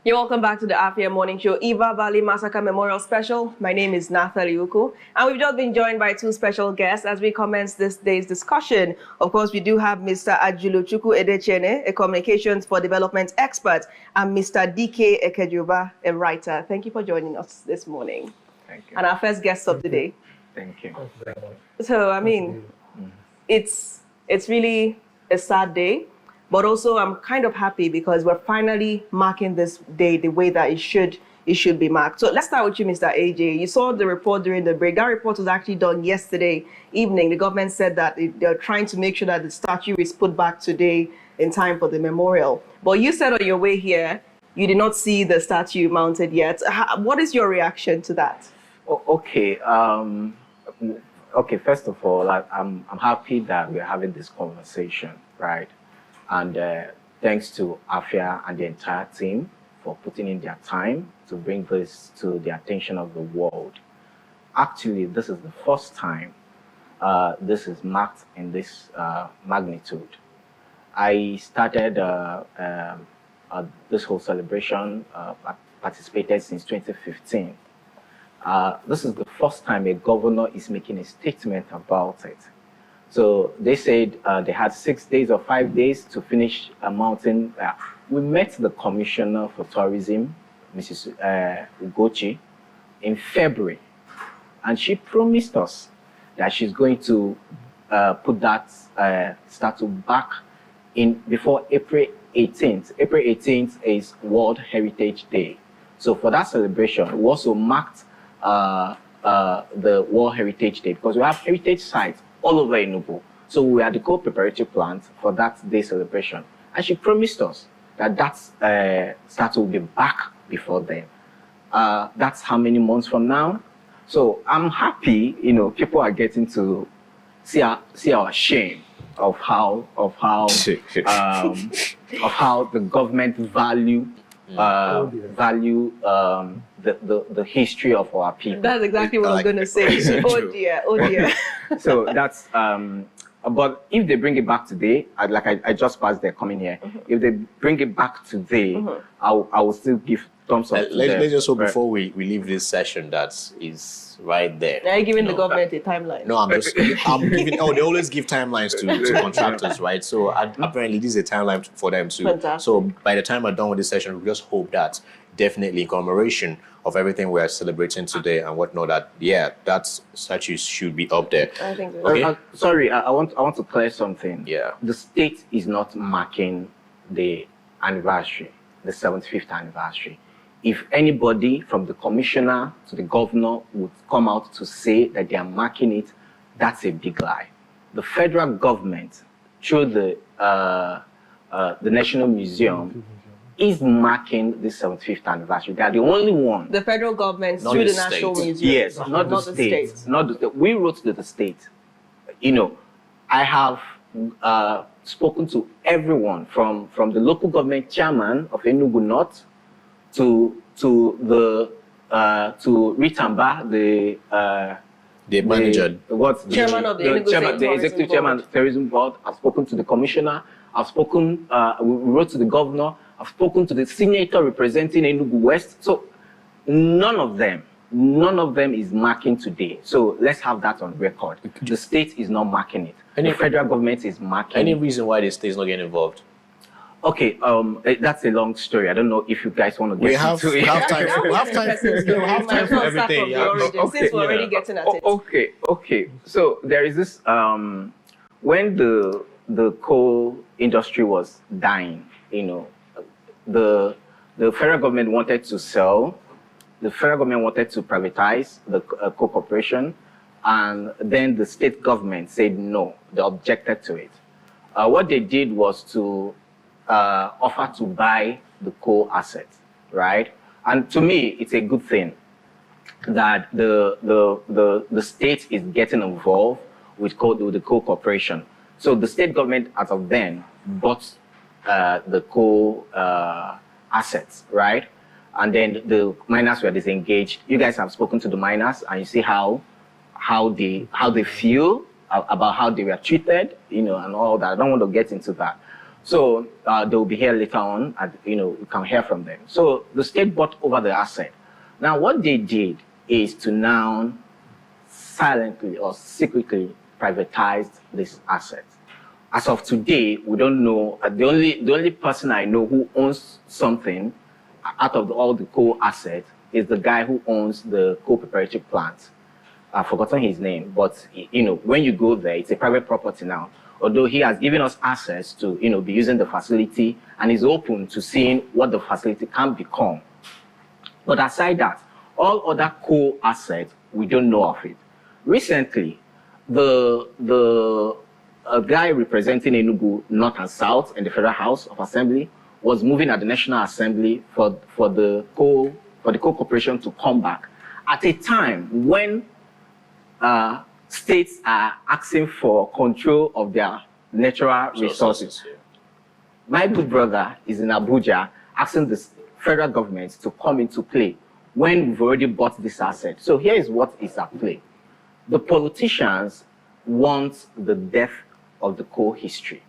You're welcome back to the Afia Morning Show, Iva Valley Massacre Memorial Special. My name is Ajuluchukwu, and we've just been joined by two special guests as we commence this day's discussion. Of course, we do have Mr. Ajuluchukwu, a communications for development expert, and Mr. DK Ekejuba, a writer. Thank you for joining us this morning. Thank you. And our first guest of the day. Thank you. So, I mean, it's really a sad day. But also, I'm kind of happy because we're finally marking this day the way that it should be marked. So let's start with you, Mr. AJ. You saw the report during the break. That report was actually done yesterday evening. The government said that they're trying to make sure that the statue is put back today in time for the memorial. But you said on your way here, you did not see the statue mounted yet. What is your reaction to that? Okay. Okay. First of all, I'm happy that we're having this conversation, right? And thanks to Afia and the entire team for putting in their time to bring this to the attention of the world. Actually, this is the first time this is marked in this magnitude. I started this whole celebration, participated since 2015. This is the first time a governor is making a statement about it. So they said they had 6 days or 5 days to finish a mountain. We met the commissioner for tourism, Mrs. Ugochi, in February, and she promised us that she's going to put that statue back in before April 18th. April 18th is World Heritage Day. So for that celebration, we also marked the World Heritage Day because we have heritage sites all over Enugu. So we are the co-preparatory plant for that day celebration. And she promised us that that statue will be back before then. That's how many months from now? So I'm happy, people are getting to see our shame of how the government value the history of our people. That's exactly what I was going to say. Oh dear, oh dear. So that's, but if they bring it back today, I just passed there coming here. If they bring it back today, I will still give thumbs up. Let's just hope before we leave this session that is right there. Are you giving the government a timeline? No, I'm giving, they always give timelines to contractors, right? So apparently this is a timeline for them too. Fantastic. So by the time we're done with this session, we just hope that definitely in commemoration of everything we're celebrating today and whatnot, that statue should be up there. I think so. Okay. Sorry, I want to clear something. Yeah. The state is not marking the anniversary, the 75th anniversary. If anybody from the commissioner to the governor would come out to say that they are marking it, that's a big lie. The federal government, through the National Museum, is marking the 75th anniversary. They are the only one. The federal government through the National Museum. Yes, not the state. Not the state. We wrote to the state. I have spoken to everyone from the local government chairman of Enugu North to Ritamba, the manager, chairman of the Enugu the executive chairman of the tourism board. I've spoken to the commissioner. I've spoken. We wrote to the governor. I've spoken to the senator representing Enugu West. So none of them is marking today. So let's have that on record. The state is not marking it. The federal government is marking. Any reason why the state is not getting involved? Okay, that's a long story. I don't know if you guys want to get into it. We have time for everything. Since we're already getting at it. Okay. So there is this, when the coal industry was dying, the federal government wanted to sell, the federal government wanted to privatize the coal corporation, and then the state government said no, they objected to it. What they did was to offer to buy the coal assets, right? And to me, it's a good thing that the state is getting involved with the coal corporation. So the state government, as of then, bought the coal assets, right? And then the miners were disengaged. You guys have spoken to the miners, and you see how they feel about how they were treated, and all that. I don't want to get into that. So they'll be here later on, and you can hear from them. So the state bought over the asset. Now what they did is to now silently or secretly privatize this asset. As of today, we don't know. The only person I know who owns something out of all the coal assets is the guy who owns the coal preparatory plant. I've forgotten his name, but when you go there, it's a private property now. Although he has given us access to be using the facility and is open to seeing what the facility can become. But aside that, all other coal assets, we don't know of it. Recently, a guy representing Enugu North and South in the Federal House of Assembly was moving at the National Assembly for the coal corporation to come back at a time when states are asking for control of their natural resources. My good brother is in Abuja asking the federal government to come into play when we've already bought this asset. So here is what is at play. The politicians want the death of the coal history.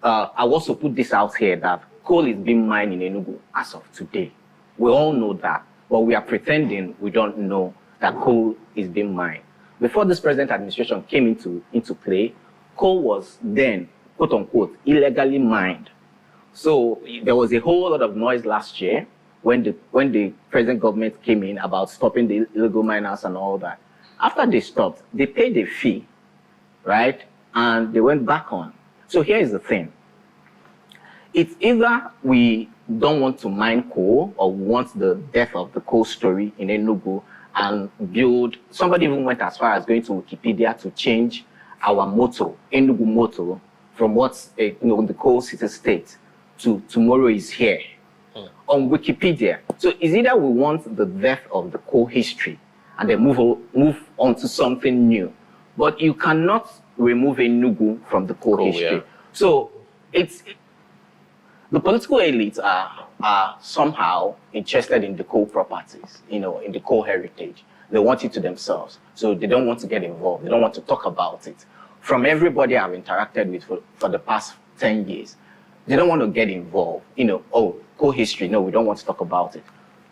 I also put this out here that coal is being mined in Enugu as of today. We all know that, but we are pretending we don't know that coal is being mined. Before this present administration came into play, coal was then, quote unquote, illegally mined. So there was a whole lot of noise last year when the present government came in about stopping the illegal miners and all that. After they stopped, they paid a fee, right? And they went back on. So here is the thing. It's either we don't want to mine coal or want the death of the coal story in Enugu and build. Somebody even went as far as going to Wikipedia to change our motto, Enugu motto, from what's the coal city state to tomorrow is here on Wikipedia. So it's either we want the death of the coal history and then move on to something new. But you cannot remove Enugu from the coal history. Yeah. So the political elites are somehow interested in the coal properties, in the coal heritage. They want it to themselves. So they don't want to get involved. They don't want to talk about it. From everybody I've interacted with for the past 10 years, they don't want to get involved. Coal history, no, we don't want to talk about it.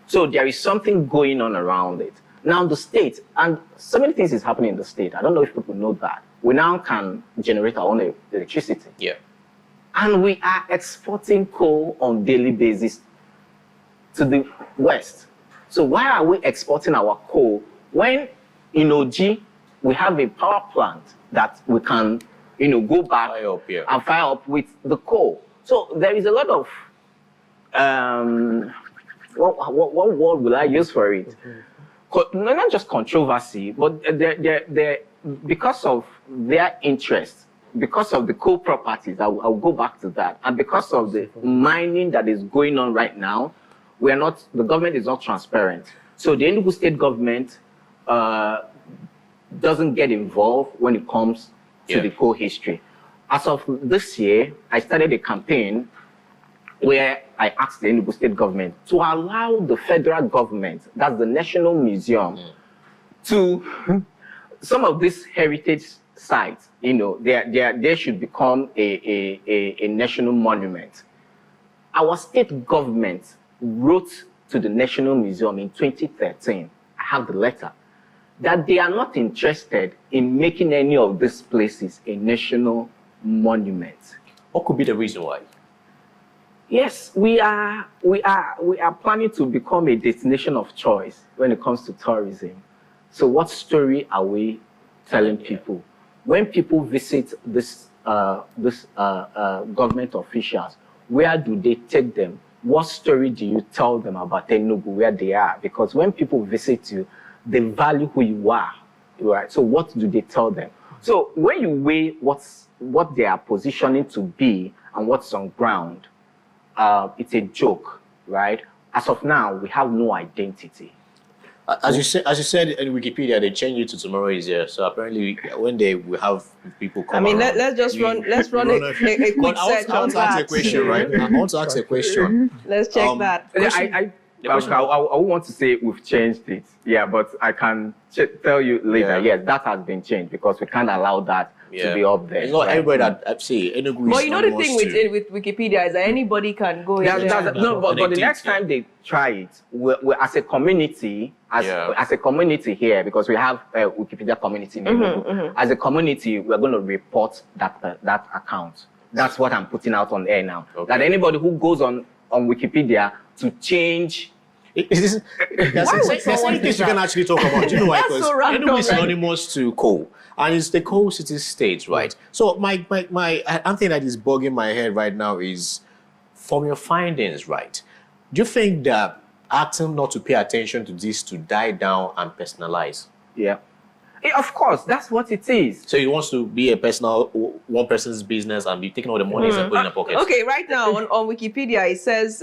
So there is something going on around it. Now the state, and so many things is happening in the state. I don't know if people know that. We now can generate our own electricity. Yeah. And we are exporting coal on daily basis to the West. So why are we exporting our coal when in OG we have a power plant that we can, go back and fire up with the coal? So there is a lot of, what word will I use for it? Not just controversy, but because of their interest, because of the coal properties, I'll go back to that, and because of the mining that is going on right now, the government is not transparent. So the Enugu state government doesn't get involved when it comes to the coal history. As of this year, I started a campaign where I asked the Enugu state government to allow the federal government, that's the National Museum, to some of these heritage sites, they should become a national monument. Our state government wrote to the National Museum in 2013, I have the letter, that they are not interested in making any of these places a national monument. What could be the reason why? Yes, we are planning to become a destination of choice when it comes to tourism. So what story are we telling people? When people visit this government officials, where do they take them? What story do you tell them about Enugu, where they are? Because when people visit you, they value who you are, right? So what do they tell them? So when you weigh what they are positioning to be and what's on ground, it's a joke, right? As of now, we have no identity. As you said in Wikipedia, they change it to tomorrow is here. So apparently, one day we have people come. Let's run a quick search on that. I want to ask a question, right? I want to ask a question. Let's check that. I want to say we've changed it. Yeah, but I can tell you later. Yes, that has been changed because we can't allow that to be up there. It's not everybody that I see. Enugu But is you know the anonymous thing with Wikipedia is that anybody can go in there. No, but the next time they try it, we're as a community, as a community here, because we have a Wikipedia community in Enugu, as a community, we're going to report that account. That's what I'm putting out on air now. Okay. That anybody who goes on Wikipedia to change. There's some things you can actually talk about. You know why? Because Enugu is synonymous to coal, and it's the coal city state, right? So I'm thinking that is bugging my head right now is, from your findings, right? Do you think that acting not to pay attention to this to die down and personalize? Yeah. Of course, that's what it is. So he wants to be a personal, one person's business and be taking all the money and putting in the pocket. Okay, right now on Wikipedia it says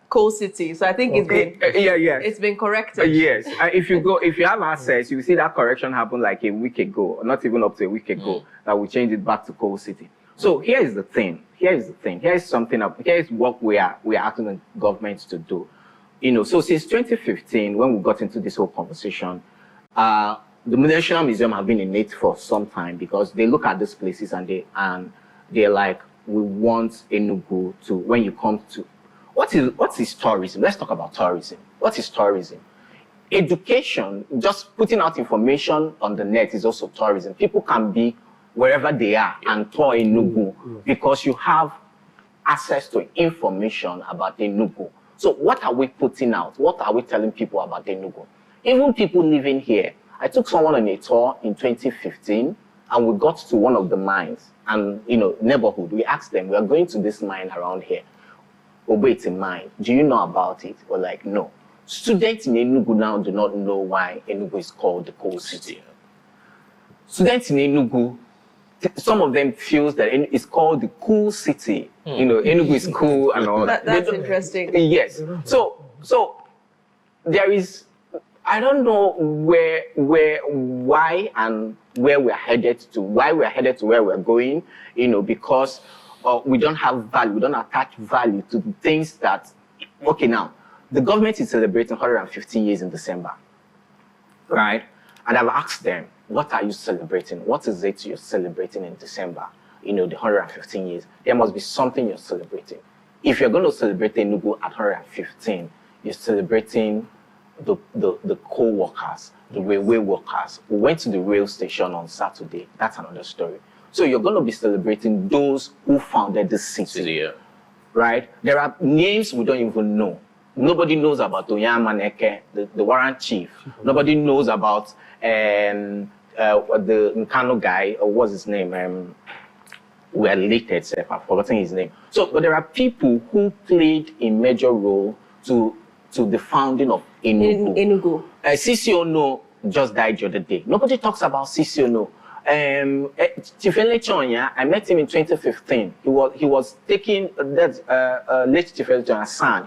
coal city, so I think it's been corrected. Yes, if you have access, you see that correction happened like a week ago, or not even up to a week ago, that we changed it back to coal city. So here is the thing. Here's what we are asking the government to do. So since 2015, when we got into this whole conversation, the National Museum have been in it for some time, because they look at these places and they're like, we want Enugu to, when you come to, what is tourism? Let's talk about tourism. What is tourism? Education, just putting out information on the net is also tourism. People can be wherever they are and tour Enugu because you have access to information about Enugu. So what are we putting out? What are we telling people about Enugu? Even people living here. I took someone on a tour in 2015, and we got to one of the mines and, neighborhood. We asked them, we are going to this mine around here. Oh, it's a mine. Do you know about it? We're like, no. Students in Enugu now do not know why Enugu is called the coal city. Students in Enugu, some of them feels that it's called the cool city. Enugu is cool and all that. That's interesting. Yes. So there is, I don't know why and where we're headed to, why we're headed to where we're going, because we don't have value, we don't attach value to the things that, okay, now, the government is celebrating 115 years in December, right? And I've asked them, what are you celebrating? What is it you're celebrating in December? The 115 years. There must be something you're celebrating. If you're going to celebrate Enugu at 115, you're celebrating the coal workers, the railway workers who went to the rail station on Saturday. That's another story. So you're going to be celebrating those who founded the city, right? There are names we don't even know. Nobody knows about Maneke, the warrant chief. Nobody knows about the Nkano guy, or what's his name? We are related, I've forgotten his name. So, but there are people who played a major role to the founding of Enugu. Sisiono just died the other day. Nobody talks about Sisiono. Tifele Chonya, I met him in 2015. He was taking late Tifele Chonya's son.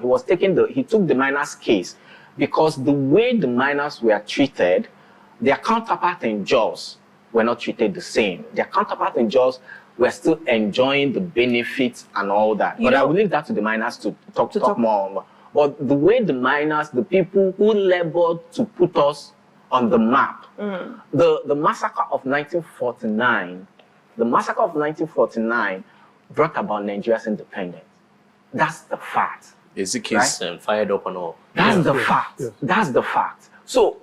He took the miners' case because the way the miners were treated, their counterpart in Jos were not treated the same. Their counterpart in Jos were still enjoying the benefits and all that. But I will leave that to the miners to talk more. But the way the miners, the people who labored to put us on the map, the massacre of 1949, brought about Nigeria's independence. That's the fact. Is the case fired up and all? That's the fact. Yes. That's the fact. So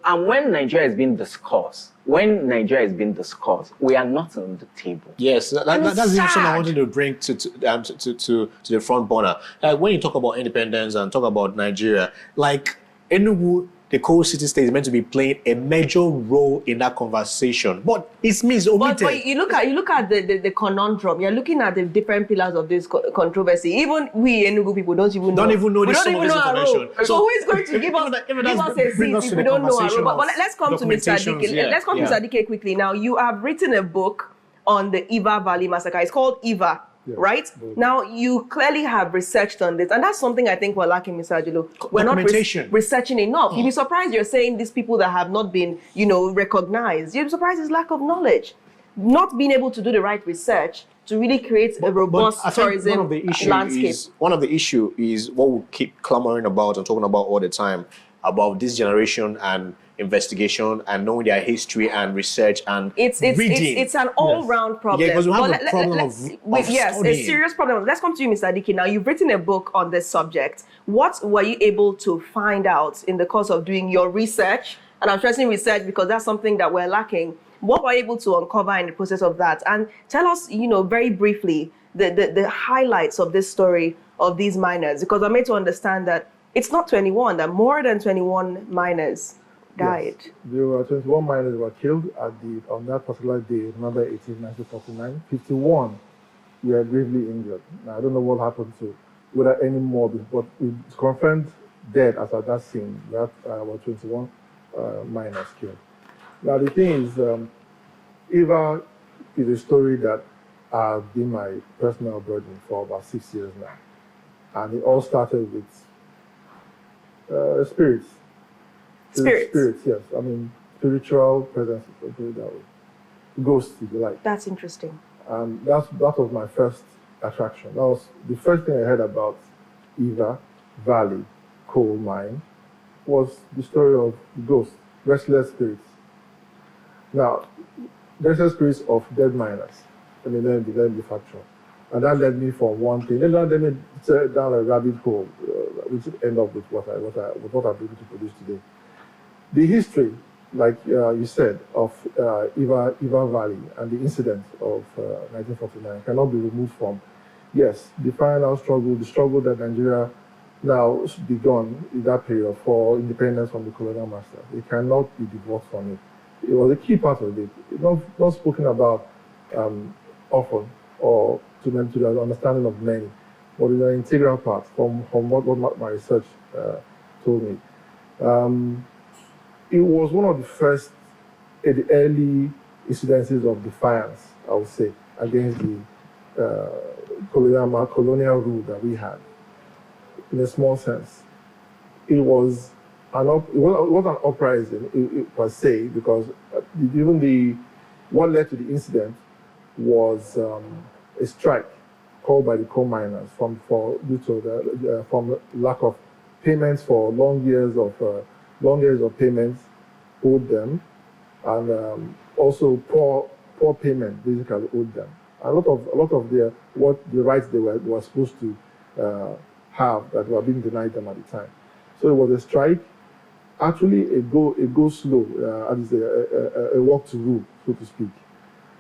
and when Nigeria is being discussed, we are not on the table. Yes, that's the information I wanted to bring to the front burner. When you talk about independence and talk about Nigeria, like Enugu, the coal city state is meant to be playing a major role in that conversation, but it means omitted. But you look at the conundrum. You're looking at the different pillars of this controversy. Even we Enugu people don't even know this information. So who is going to give us a seat if we don't know our role? But let's come to Mr. Adike. Let's come to Mr. Adike quickly. Now, you have written a book on the Iva Valley massacre. It's called Iva. Yeah. Right? Now, you clearly have researched on this, and that's something I think we're lacking, Mr. Ajulu. We're not researching enough. You'd be surprised you're saying these people that have not been, recognized. You'd be surprised it's lack of knowledge. Not being able to do the right research to really create a robust tourism landscape. One of the issues is what we keep clamoring about and talking about all the time. about this generation and investigation and knowing their history and research and reading. It's an all-round problem. Yeah, because we have a problem of yes, studying. a serious problem. Let's come to you, Mr. Dike. Now, you've written a book on this subject. What were you able to find out in the course of doing your research? And I'm stressing research because that's something that we're lacking. What were you able to uncover in the process of that? And tell us, very briefly, the highlights of this story of these miners, because I'm made to understand that it's not 21, that more than 21 miners died. Yes. There were 21 miners were killed on that particular day, November 18, 1949. 51 were gravely injured. Now, I don't know what happened to whether any more, but it's confirmed dead as at that scene. That were 21 miners killed. Now, the thing is, Eva is a story that has been my personal burden for about 6 years now. And it all started with spirits. Spirits, yes. I mean, spiritual presences, I'll put it that way. Ghosts, if you like. That's interesting. And that was my first attraction. That was the first thing I heard about Iva Valley coal mine was the story of ghosts, restless spirits. Now, restless spirits of dead miners. And then the factual. And that led me from one thing. Then that led me down a rabbit hole, which ended up with what I'm able to produce today. The history, like you said, of Iva Valley and the incident of 1949 cannot be removed from, yes, the final struggle, the struggle that Nigeria now begun in that period for independence from the colonial master. It cannot be divorced from it. It was a key part of it. It's not spoken about often or to the understanding of many, but it's an integral part from what my research told me. It was one of the first, the early incidences of defiance, I would say, against the colonial rule that we had. In a small sense, it was an uprising per se, because what led to the incident was a strike called by the coal miners from lack of payments for long years of payments owed them, and also poor payment basically owed them. A lot of the rights they were supposed to have that were being denied them at the time. So it was a strike, actually a go slow, a walk to rule, so to speak.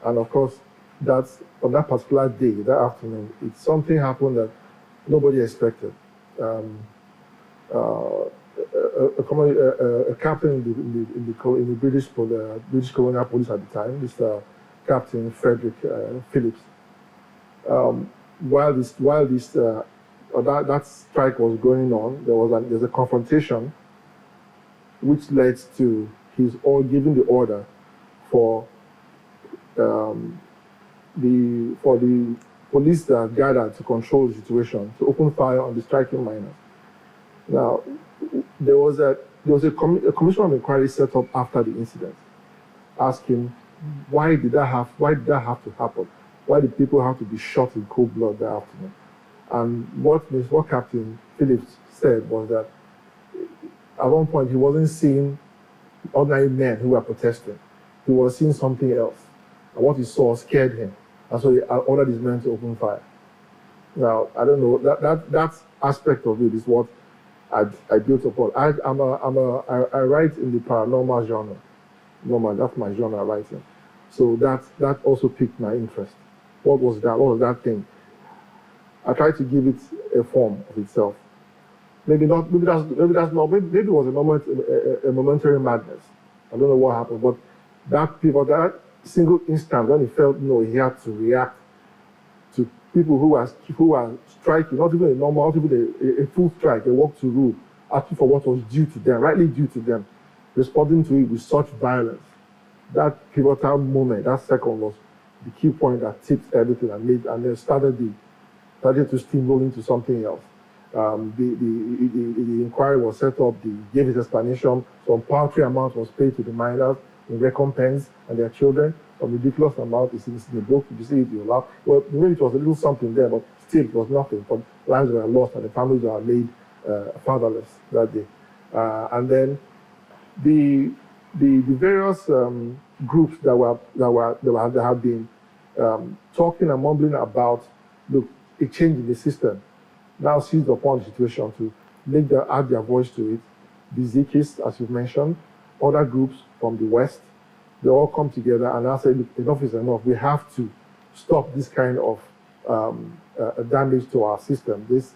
And of course, that's on that particular day, that afternoon, something happened that nobody expected. A captain in the British colonial police at the time, Mr. Captain Frederick Phillips. While that strike was going on, there's a confrontation, which led to his giving the order for the police that gathered to control the situation to open fire on the striking miners. Now, there was a commission of inquiry set up after the incident, asking why did that have to happen? Why did people have to be shot in cold blood that afternoon? And what Captain Phillips said was that at one point he wasn't seeing ordinary men who were protesting. He was seeing something else. And what he saw scared him. And so he ordered his men to open fire. Now, I don't know, that aspect of it is what I built upon. I write in the paranormal genre. That's my genre writing. So that also piqued my interest. What was that thing? I tried to give it a form of itself. Maybe it was a momentary madness. I don't know what happened, but that single instant when he felt he had to react to people who are striking, not even a normal, not even a full strike, a walk to rule, asking for what was due to them, rightly due to them, responding to it with such violence. That pivotal moment, that second, was the key point that tipped everything and then started to steamroll into something else. The inquiry was set up, they gave its explanation, some paltry amount was paid to the miners in recompense and their children, some ridiculous amount is in the book. If you see it, you'll laugh. Well, maybe it was a little something there, but still it was nothing. But lives were lost and the families were made fatherless that day. And then the various groups that have been talking and mumbling about, look, a change in the system, now seized upon the situation to add their voice to it. The Zikis, as you've mentioned, other groups from the West, they all come together and now say, look, enough is enough. We have to stop this kind of damage to our system, this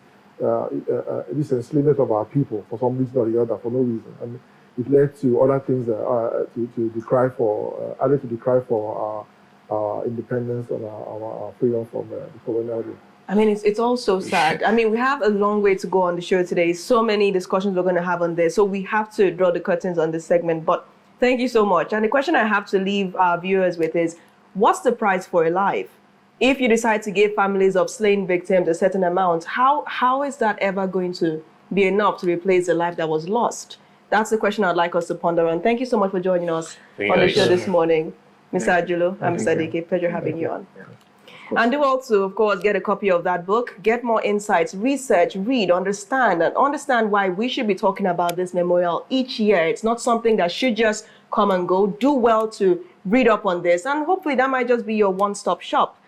enslavement of our people for some reason or the other, for no reason. And it led to other things to decry for, our independence and our freedom from the colonial rule. I mean, it's all so sad. I mean, we have a long way to go on the show today. So many discussions we're going to have on this. So we have to draw the curtains on this segment. But thank you so much. And the question I have to leave our viewers with is, what's the price for a life? If you decide to give families of slain victims a certain amount, how is that ever going to be enough to replace the life that was lost? That's the question I'd like us to ponder on. Thank you so much for joining us on the show this morning. Mr. Ajulu, I'm Mr. Dike. Pleasure having you on. And do also, of course, get a copy of that book, get more insights, research, read, understand why we should be talking about this memorial each year. It's not something that should just come and go. Do well to read up on this, and hopefully that might just be your one-stop shop